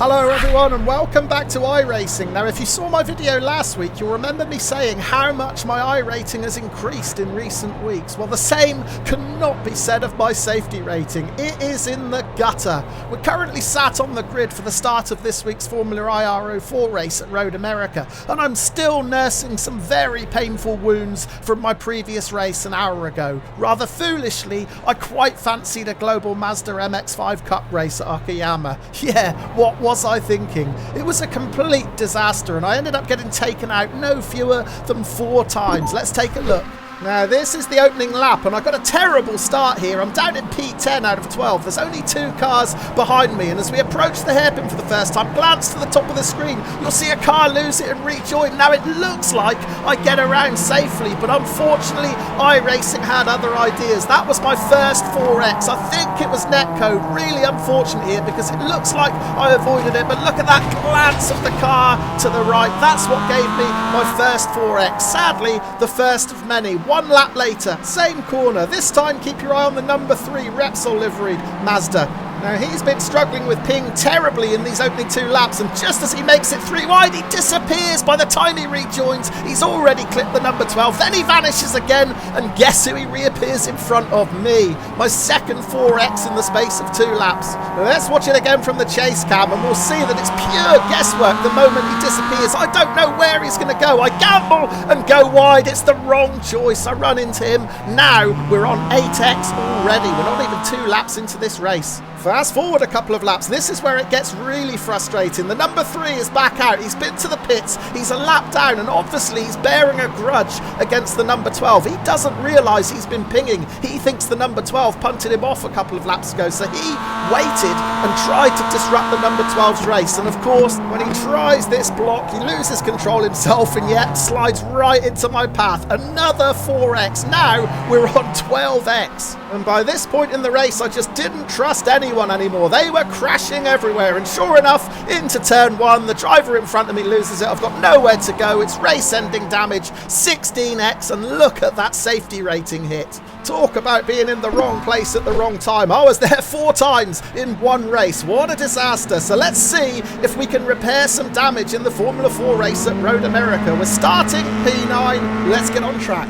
Hello everyone and welcome back to iRacing. Now if you saw my video last week, you'll remember me saying how much my iRating has increased in recent weeks. Well, the same cannot be said of my safety rating. It is in the gutter. We're currently sat on the grid for the start of this week's Formula iR-04 race at Road America, and I'm still nursing some very painful wounds from my previous race an hour ago. Rather foolishly, I quite fancied a global Mazda MX-5 Cup race at Okayama. Yeah, what was I thinking? It was a complete disaster and I ended up getting taken out no fewer than 4 times. Let's take a look. Now this is the opening lap and I got a terrible start here. I'm down in P10 out of 12. There's only 2 cars behind me, and as we approach the hairpin for the first time, glance to the top of the screen, you'll see a car lose it and rejoin. Now it looks like I get around safely, but unfortunately iRacing had other ideas. That was my first 4X. I think it was netcode. Really unfortunate here because it looks like I avoided it, but look at that glance of the car to the right. That's what gave me my first 4X. Sadly, the first of many. 1 lap later, same corner. This time keep your eye on the number 3 Repsol liveried Mazda. Now he's been struggling with ping terribly in these opening 2 laps, and just as he makes it 3 wide, he disappears. By the time he rejoins, he's already clipped the number 12. Then he vanishes again, and guess who he reappears in front of? Me. My second 4X in the space of 2 laps. Now let's watch it again from the chase cam and we'll see that it's pure guesswork the moment he disappears. I don't know where he's going to go. I gamble and go wide. It's the wrong choice. I run into him. Now we're on 8X already. We're not even 2 laps into this race. Fast forward a couple of laps. This is where it gets really frustrating. The number 3 is back out. He's been to the pits. He's a lap down, and obviously he's bearing a grudge against the number 12. He doesn't realise he's been pinging. He thinks the number 12 punted him off a couple of laps ago, so he waited and tried to disrupt the number 12's race. And of course, when he tries this block, he loses control himself and yet slides right into my path. Another 4X. Now we're on 12X. And by this point in the race, I just didn't trust anyone anymore. They were crashing everywhere, and sure enough, into turn 1, the driver in front of me loses it. I've got nowhere to go. It's race-ending damage, 16X, and look at that safety rating hit. Talk about being in the wrong place at the wrong time. I was there 4 times in 1 race. What a disaster. So let's see if we can repair some damage in the Formula 4 race at Road America. We're starting P9. Let's get on track.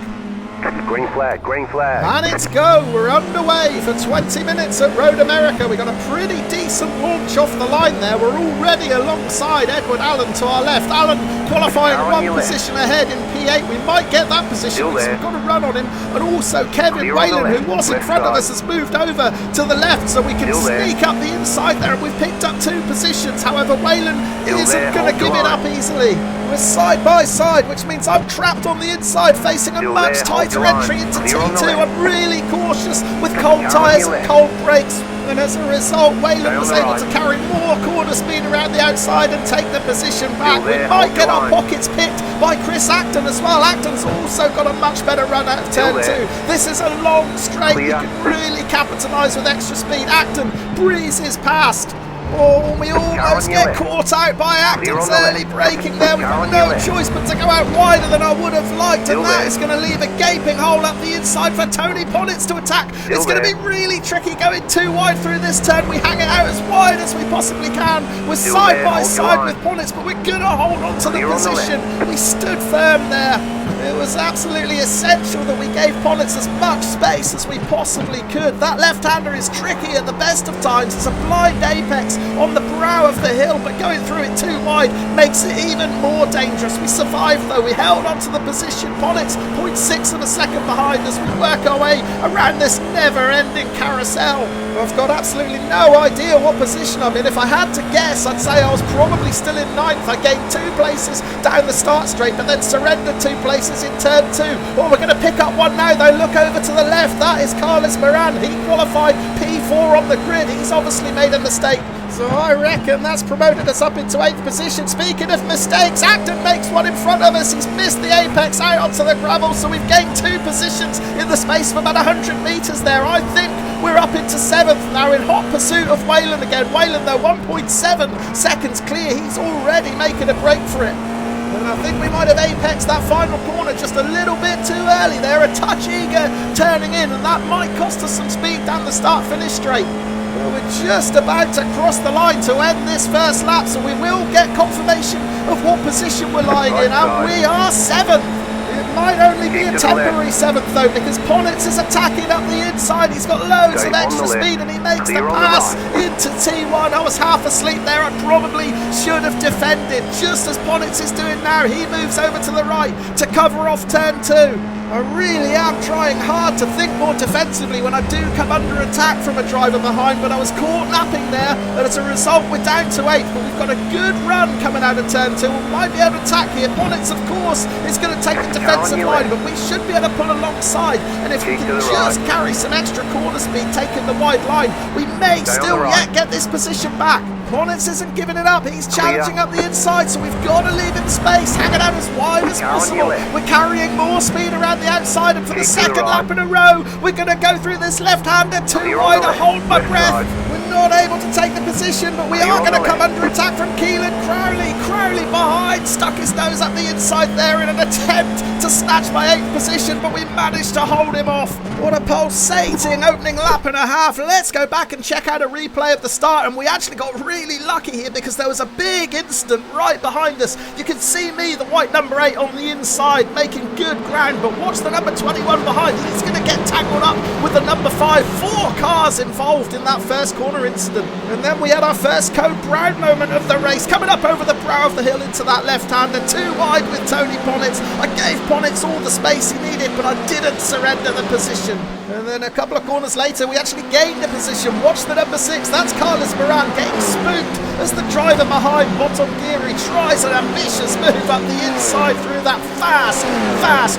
Green flag, green flag. And it's go. We're underway for 20 minutes at Road America. We got a pretty decent launch off the line there. We're already alongside Edward Allen to our left. Allen qualifying 1 position ahead in P8. We might get that position because we've got to run on him. And also Kevin Whalen, who was in front of us, has moved over to the left so we can sneak up the inside there. And we've picked up 2 positions. However, Whalen isn't going to give it up easily. We're side by side, which means I'm trapped on the inside facing a much tighter entry into T2. I'm really cautious with cold tyres and cold brakes, and as a result Whalen was able to carry more corner speed around the outside and take the position back. We might get our pockets picked by Chris Acton as well. Acton's also got a much better run out of turn 2. This is a long straight. You can really capitalise with extra speed. Acton breezes past. Oh, we almost get caught out by Acton's early braking there. We've got no choice but to go out wider than I would have liked, and that is going to leave a gaping hole up the inside for Tony Ponnitz to attack. It's going to be really tricky going too wide through this turn. We hang it out as wide as we possibly can. We're side by side with Ponnitz, but we're going to hold on to the position. We stood firm there. It was absolutely essential that we gave Ponnitz as much space as we possibly could. That left-hander is tricky at the best of times. It's a blind apex on the brow of the hill, but going through it too wide makes it even more dangerous. We survived though. We held on to the position. Ponnitz 0.6 of a second behind as we work our way around this never-ending carousel. I've got absolutely no idea what position I'm in. If I had to guess, I'd say I was probably still in 9th. I gained 2 places down the start straight, but then surrendered 2 places in turn 2. Oh, we're going to pick up one now though. Look over to the left. That is Carlos Moran. He qualified P4 on the grid. He's obviously made a mistake. So I reckon that's promoted us up into 8th position. Speaking of mistakes, Acton makes one in front of us. He's missed the apex out onto the gravel, so we've gained 2 positions in the space of about 100 metres there. I think we're up into 7th now in hot pursuit of Whalen again. Whalen though 1.7 seconds clear. He's already making a break for it. And I think we might have apexed that final corner just a little bit too early there. A touch eager turning in, and that might cost us some speed down the start-finish straight. Well, we're just about to cross the line to end this first lap, so we will get confirmation of what position we're lying in, and we are 7th. It might only be a temporary 7th though, because Ponitz is attacking up the inside. He's got loads of extra speed and he makes the pass into T1. I was half asleep there. I probably should have defended. Just as Ponitz is doing now, he moves over to the right to cover off turn 2. I really am trying hard to think more defensively when I do come under attack from a driver behind, but I was caught napping there, and as a result we're down to 8th, but we've got a good run coming out of turn 2. We might be able to attack here. Ponitz, of course, is going to take the defensive line, but we should be able to pull alongside, and if we can just carry some extra corner speed taking the wide line, we may still yet get this position back. Ponitz isn't giving it up. He's challenging up the inside, so we've got to leave him space, hang it out as wide as possible. We're carrying more speed around the outside, and for the second lap in a row, we're going to go through this left-hander too wide. I hold my breath. We're not able to take the position, but we are going to come under attack from Keelan Crowley. Crowley behind, stuck his nose up the inside there in an attempt to snatch my 8th position, but we managed to hold him off. What a pulsating opening lap and a half. Let's go back and check out a replay of the start, and we actually got really lucky here because there was a big incident right behind us. You can see me, the white number 8 on the inside, making good ground, but watch the number 21 behind. He's going to get tangled up with the number 5. 4 cars involved in that first corner incident. And then we had our first Code Brown moment of the race, coming up over the brow of the hill into that left-hander, too wide with Tony Ponitz. I gave Ponitz all the space he needed, but I didn't surrender the position. And then a couple of corners later, we actually gained a position. Watch the number 6, that's Carlos Moran getting spooked as the driver behind, bottom gear, he tries an ambitious move up the inside through that fast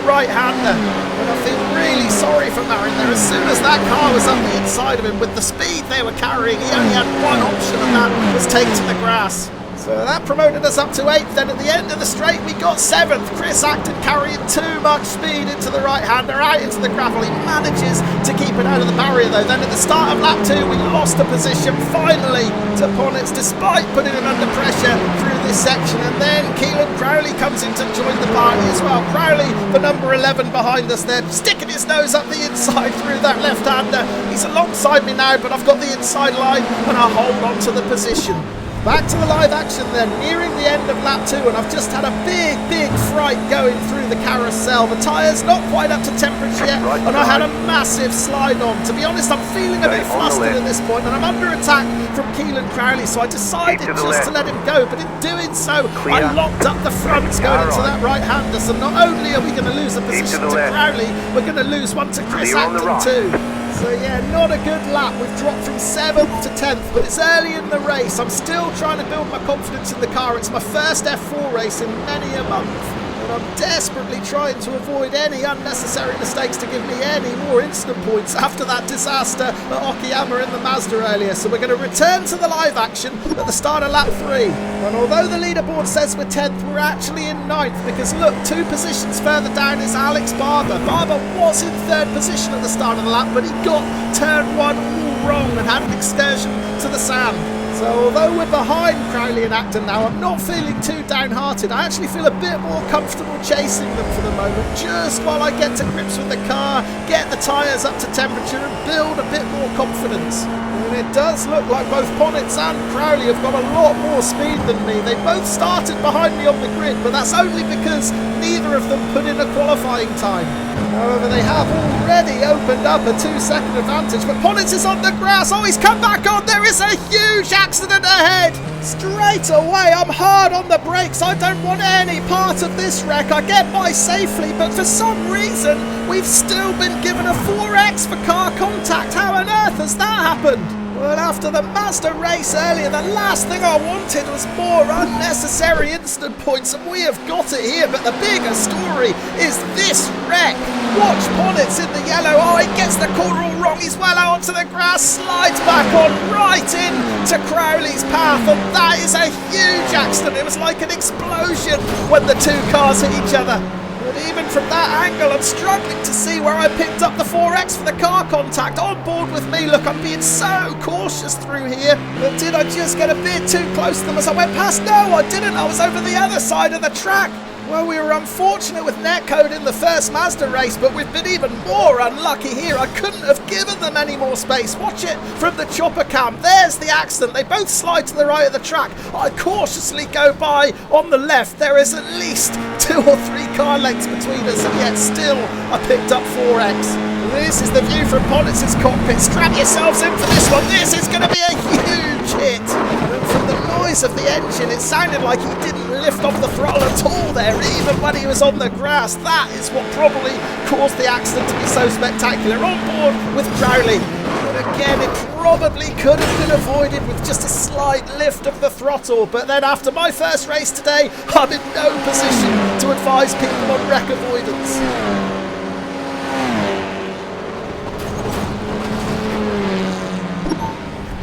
right-hander. And I feel really sorry for Marin there. As soon as that car was up the inside of him, with the speed they were carrying, he only had one option, and that was take to the grass. So that promoted us up to 8th. Then at the end of the straight, we got 7th. Chris Acton carrying too much speed into the right-hander, out into the gravel. He manages to keep it out of the barrier though. Then at the start of lap 2, we lost a position finally to Ponitz, despite putting him under pressure through this section. And then Keelan Crowley comes in to join the party as well. Crowley, the number 11 behind us there, sticking his nose up the inside through that left-hander. He's alongside me now, but I've got the inside line and I hold on to the position. Back to the live action then, nearing the end of lap 2, and I've just had a big fright going through the carousel. The tyres not quite up to temperature yet, and I had a massive slide on. To be honest, I'm feeling a bit flustered at this point, and I'm under attack from Keelan Crowley, so I decided just to let him go, but in doing so, I locked up the fronts going into that right-hander, so not only are we going to lose a position to Crowley, we're going to lose one to Chris Acton too. So yeah, not a good lap. We've dropped from 7th to 10th, but it's early in the race. I'm still trying to build my confidence in the car. It's my first F4 race in many a month, and I'm desperately trying to avoid any unnecessary mistakes to give me any more instant points after that disaster at Okayama in the Mazda earlier. So we're going to return to the live action at the start of lap 3. And although the leaderboard says we're 10th, we're actually in 9th, because look, 2 positions further down is Alex Barber. Barber was in 3rd position at the start of the lap, but he got turn 1 all wrong and had an excursion to the sand. So although we're behind Crowley and Acton now, I'm not feeling too downhearted. I actually feel a bit more comfortable chasing them for the moment, just while I get to grips with the car, get the tyres up to temperature and build a bit more confidence. And it does look like both Ponitz and Crowley have got a lot more speed than me. They both started behind me on the grid, but that's only because neither of them put in a qualifying time. However, they have already opened up a 2-second advantage, but Ponitz is on the grass. Oh, he's come back on. There is a huge accident ahead. Straight away, I'm hard on the brakes. I don't want any part of this wreck. I get by safely, but for some reason, we've still been given a 4X for car contact. How on earth has that happened? Well, after the Mazda race earlier, the last thing I wanted was more unnecessary instant points, and we have got it here. But the bigger story is this wreck. Watch Ponitz in the yellow. Oh, he gets the corner all wrong. He's well out onto the grass, slides back on right into Crowley's path, and that is a huge accident. It was like an explosion when the 2 cars hit each other. But even from that angle, I'm struggling to see where I picked up the 4X for the car contact. On board with me, look, I'm being so cautious through here. But did I just get a bit too close to them as I went past? No, I didn't. I was over the other side of the track. Well, we were unfortunate with netcode in the first Mazda race, but we've been even more unlucky here. I couldn't have given them any more space. Watch it from the chopper cam. There's the accident. They both slide to the right of the track. I cautiously go by on the left. There is at least 2 or 3 car lengths between us, and yet still I picked up 4x. This is the view from Pollitz's cockpit. Strap yourselves in for this one. This is going to be a huge hit. And from the noise of the engine, it sounded like he didn't lift off the throttle at all there, even when he was on the grass. That is what probably caused the accident to be so spectacular. On board with Crowley. But again, it probably could have been avoided with just a slight lift of the throttle. But then after my first race today, I'm in no position to advise people on wreck avoidance.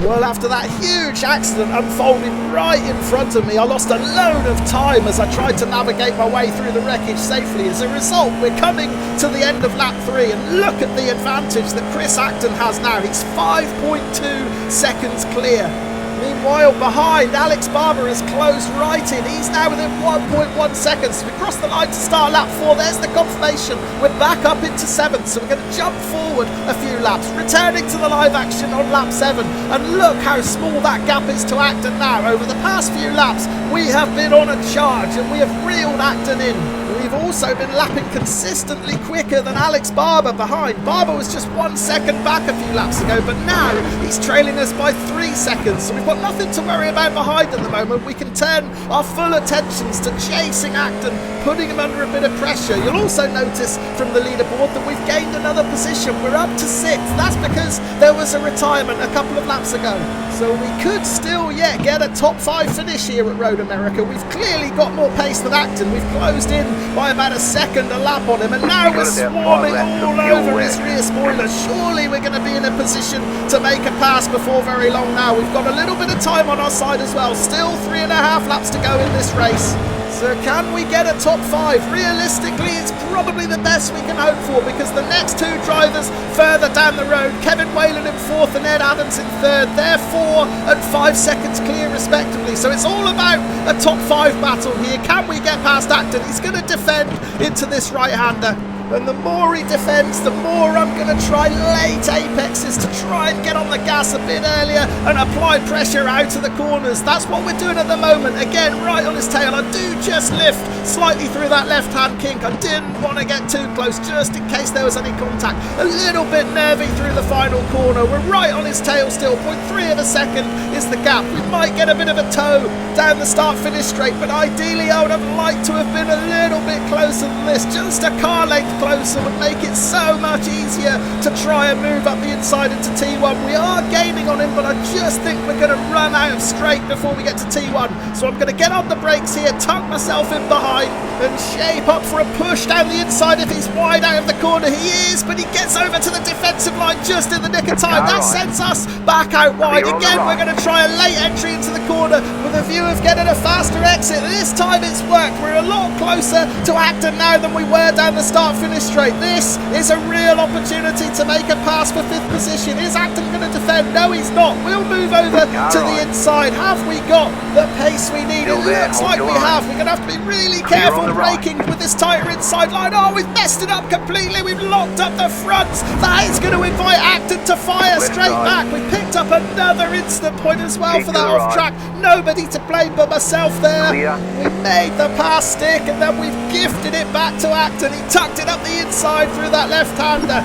Well, after that huge accident unfolding right in front of me, I lost a load of time as I tried to navigate my way through the wreckage safely. As a result, we're coming to the end of lap 3, and look at the advantage that Chris Acton has now. He's 5.2 seconds clear. Meanwhile, behind, Alex Barber has closed right in. He's now within 1.1 seconds. We cross the line to start lap 4. There's the confirmation. We're back up into 7th, so we're going to jump forward a few laps, returning to the live action on lap 7. And look how small that gap is to Acton now. Over the past few laps, we have been on a charge, and we have reeled Acton in. We've also been lapping consistently quicker than Alex Barber behind. Barber was just 1 second back a few laps ago, but now he's trailing us by 3 seconds. So we've got nothing to worry about behind at the moment. We can turn our full attentions to chasing Acton, putting him under a bit of pressure. You'll also notice from the leaderboard that we've gained another position. We're up to 6th. That's because there was a retirement a couple of laps ago. So we could still yet get a top 5 finish here at Road America. We've clearly got more pace than Acton. We've closed in by about a second a lap on him, and now we're swarming all over his rear spoiler. Surely we're going to be in a position to make a pass before very long now. We've got a little bit of time on our side as well. Still 3.5 laps to go in this race. So can we get a top 5? Realistically, it's probably the best we can hope for, because the next 2 drivers further down the road, Kevin Whalen in 4th and Ed Adams in 3rd, they're 4 and 5 seconds clear respectively. So it's all about a top 5 battle here. Can we get past Acton? He's going to defend into this right-hander. And the more he defends, the more I'm going to try late apexes to try and get on the gas a bit earlier and apply pressure out of the corners. That's what we're doing at the moment. Again, right on his tail. I do just lift slightly through that left-hand kink. I didn't want to get too close just in case there was any contact. A little bit nervy through the final corner. We're right on his tail still. 0.3 of a second is the gap. We might get a bit of a toe down the start-finish straight, but ideally I would have liked to have been a little bit closer than this. Just a car length closer would make it so much easier to try and move up the inside into T1. We are gaining on him, but I just think we're going to run out of straight before we get to T1. So I'm going to get on the brakes here, tuck myself in behind, and shape up for a push down the inside if he's wide out of the corner. He is, but he gets over to the defensive line just in the nick of time. That sends us back out wide. Again, we're going to try a late entry into the corner with a view of getting a faster exit. This time it's worked. We're a lot closer to Acton now than we were down the start-finish straight. This is a real opportunity to make a pass for 5th position. Is Acton going to defend? No, he's not. We'll move over to the inside. Have we got the pace we need? It looks like we have. We're going to have to be really careful braking with this tighter inside line. Oh, we've messed it up completely. We've locked up the fronts. That is going to invite Acton to fire straight back. We picked up another instant point as well for that off track. Nobody to blame but myself there. We made the pass stick, and then we've gifted it back to Acton. He tucked it up the inside through that left-hander.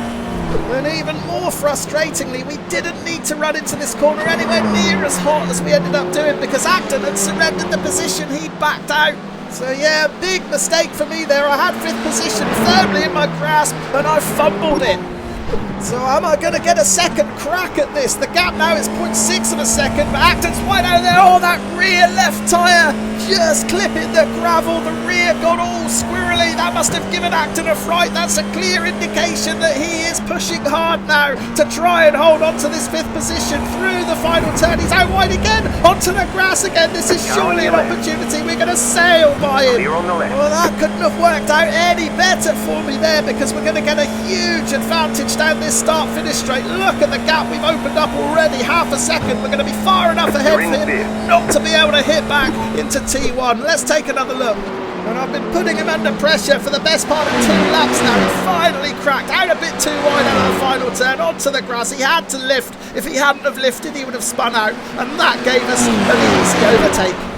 And even more frustratingly, we didn't need to run into this corner anywhere near as hot as we ended up doing, because Acton had surrendered the position. He backed out. So yeah, big mistake for me there. I had 5th position firmly in my grasp, and I fumbled it. So am I going to get a second crack at this? The gap now is 0.6 of a second, but Acton's wide out there. Oh, that rear left tyre just clipping the gravel. The rear got all squirrely. That must have given Acton a fright. That's a clear indication that he is pushing hard now to try and hold on to this 5th position through the final turn. He's out wide again, onto the grass again. This is surely an opportunity. We're going to sail by him. Well, that couldn't have worked out any better for me there, because we're going to get a huge advantage down this start-finish straight. Look at the gap we've opened up already. Half a second. We're going to be far enough ahead for him not to be able to hit back into T1. Let's take another look. And I've been putting him under pressure for the best part of 2 laps now. He finally cracked out a bit too wide out of the final turn onto the grass. He had to lift. If he hadn't have lifted, he would have spun out. And that gave us an easy overtake.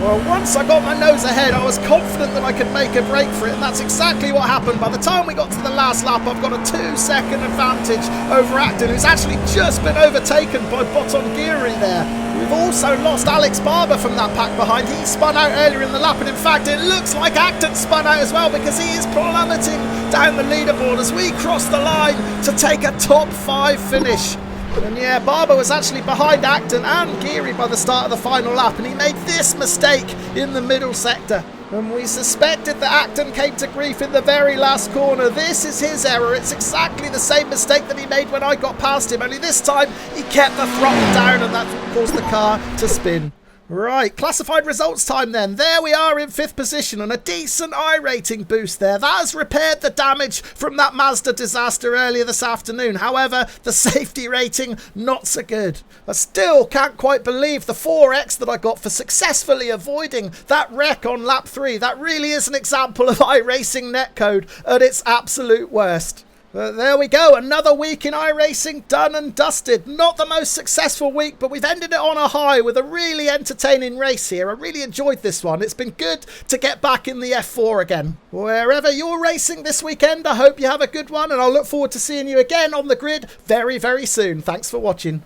Well, once I got my nose ahead, I was confident that I could make a break for it, and that's exactly what happened. By the time we got to the last lap, I've got a 2-second advantage over Acton, who's actually just been overtaken by Botongiri there. We've also lost Alex Barber from that pack behind. He spun out earlier in the lap, and in fact, it looks like Acton spun out as well, because he is plummeting down the leaderboard as we cross the line to take a top 5 finish. And yeah, Barber was actually behind Acton and Geary by the start of the final lap, and he made this mistake in the middle sector. And we suspected that Acton came to grief in the very last corner. This is his error. It's exactly the same mistake that he made when I got past him, only this time he kept the throttle down, and that caused the car to spin. Right, classified results time then. There we are in 5th position, and a decent iRating boost there. That has repaired the damage from that Mazda disaster earlier this afternoon. However, the safety rating, not so good. I still can't quite believe the 4x that I got for successfully avoiding that wreck on lap 3. That really is an example of iRacing netcode at its absolute worst. There we go, another week in iRacing done and dusted. Not the most successful week, but we've ended it on a high with a really entertaining race here. I really enjoyed this one. It's been good to get back in the F4 again. Wherever you're racing this weekend, I hope you have a good one, and I'll look forward to seeing you again on the grid very, very soon. Thanks for watching.